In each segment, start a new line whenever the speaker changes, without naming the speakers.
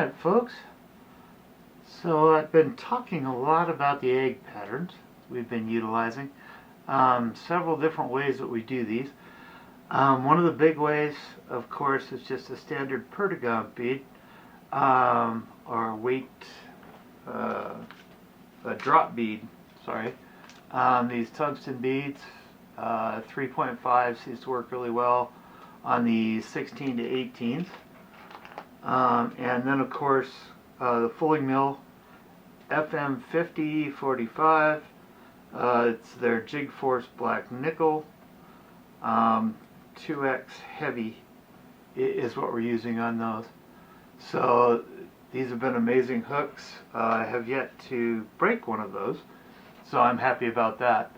Alright folks, so I've been talking a lot about the egg patterns we've been utilizing. Several different ways that we do these. One of the big ways, of course, is just a standard pertagon bead, or a weight, a drop bead, sorry. These tungsten beads, 3.5 seems to work really well on the 16 to 18s. And then of course the fulling mill FM 5045, it's their Jig Force black nickel, 2x heavy is what we're using on those. So these have been amazing hooks. I have yet to break one of those, so I'm happy about that.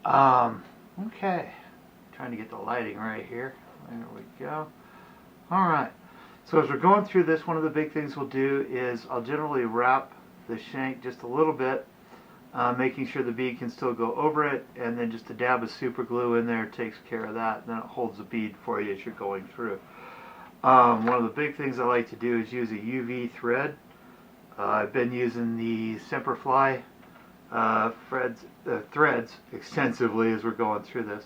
Okay, trying to get the lighting right here. There we go. Alright. So as we're going through this, one of the big things we'll do is I'll generally wrap the shank just a little bit, making sure the bead can still go over it, and then just a dab of super glue in there takes care of that, and then it holds the bead for you as you're going through. One of the big things I like to do is use a UV thread. I've been using the Semperfli threads extensively as we're going through this.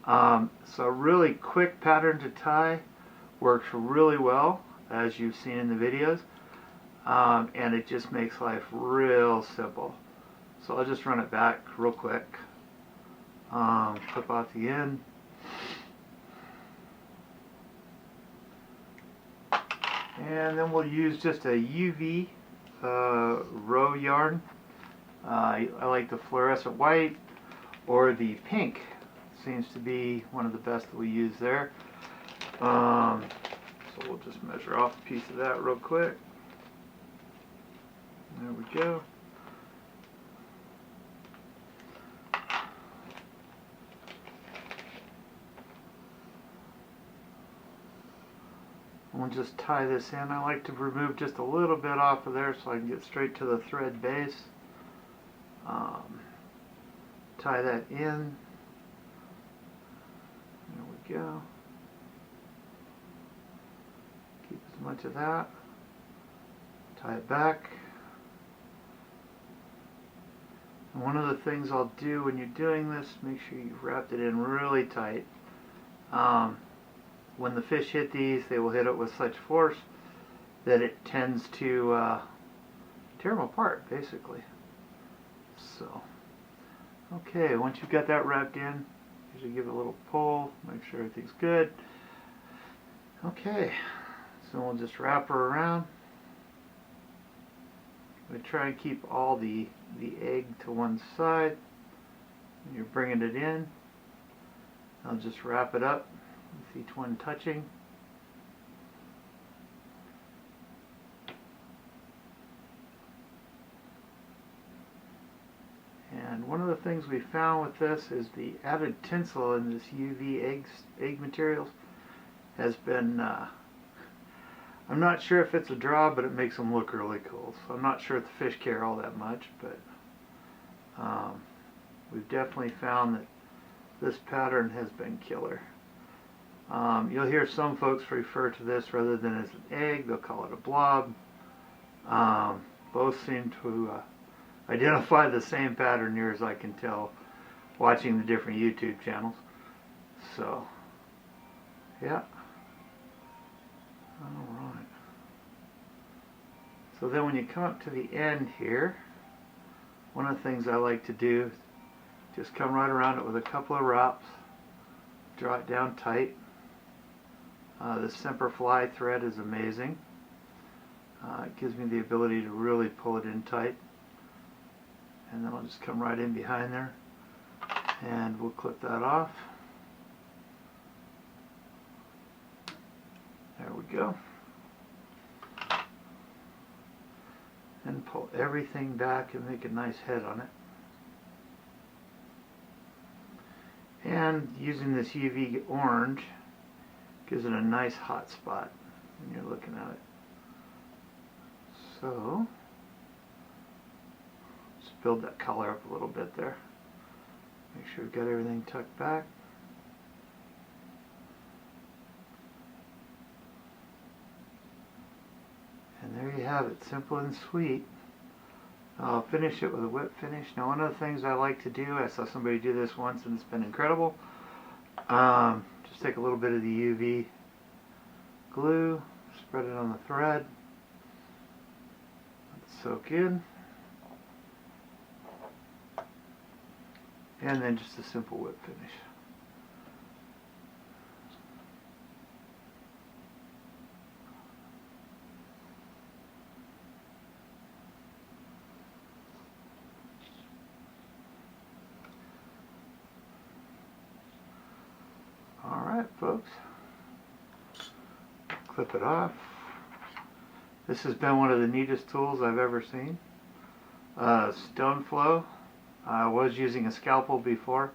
So a really quick pattern to tie. Works really well, as you've seen in the videos, and it just makes life real simple. So I'll just run it back real quick. Clip off the end. And then we'll use just a UV row yarn. I like the fluorescent white, or the pink seems to be one of the best that we use there. So we'll just measure off a piece of that real quick. There we go. We'll just tie this in. I like to remove just a little bit off of there so I can get straight to the thread base. Tie that in. There we go. Keep as much of that. Tie it back. And one of the things I'll do when you're doing this, make sure you've wrapped it in really tight. When the fish hit these, they will hit it with such force that it tends to tear them apart, basically. So, okay, once you've got that wrapped in, usually give it a little pull, make sure everything's good. Okay, so we'll just wrap her around. We try and keep all the egg to one side. When you're bringing it in, I'll just wrap it up with each one touching. And one of the things we found with this is the added tinsel in this UV egg materials has been, I'm not sure if it's a draw, but it makes them look really cool. So I'm not sure if the fish care all that much, but we've definitely found that this pattern has been killer. You'll hear some folks refer to this rather than as an egg, they'll call it a blob. Both seem to identify the same pattern near as I can tell watching the different YouTube channels. So, yeah. Alright. So then when you come up to the end here, one of the things I like to do is just come right around it with a couple of wraps, draw it down tight. This Semperfli thread is amazing. It gives me the ability to really pull it in tight. And then I'll just come right in behind there and we'll clip that off. There we go. And pull everything back and make a nice head on it. And using this UV orange gives it a nice hot spot when you're looking at it. So, just build that color up a little bit there. Make sure we've got everything tucked back. And have it, simple and sweet. I'll finish it with a whip finish. Now one of the things I like to do, I saw somebody do this once and it's been incredible. Just take a little bit of the UV glue, spread it on the thread, let it soak in, and then just a simple whip finish. Alright folks, clip it off. This has been one of the neatest tools I've ever seen. Stone flow. I was using a scalpel before.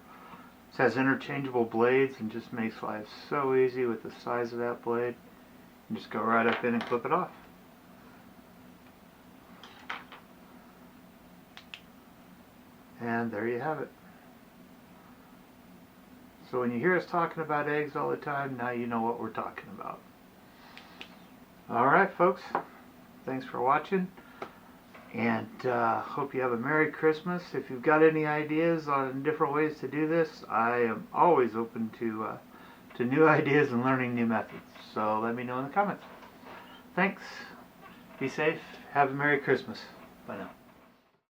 This has interchangeable blades and just makes life so easy with the size of that blade. You just go right up in and clip it off. And there you have it. So when you hear us talking about eggs all the time, now you know what we're talking about. Alright folks, thanks for watching, and hope you have a Merry Christmas. If you've got any ideas on different ways to do this, I am always open to new ideas and learning new methods. So let me know in the comments. Thanks, be safe, have a Merry Christmas. Bye now.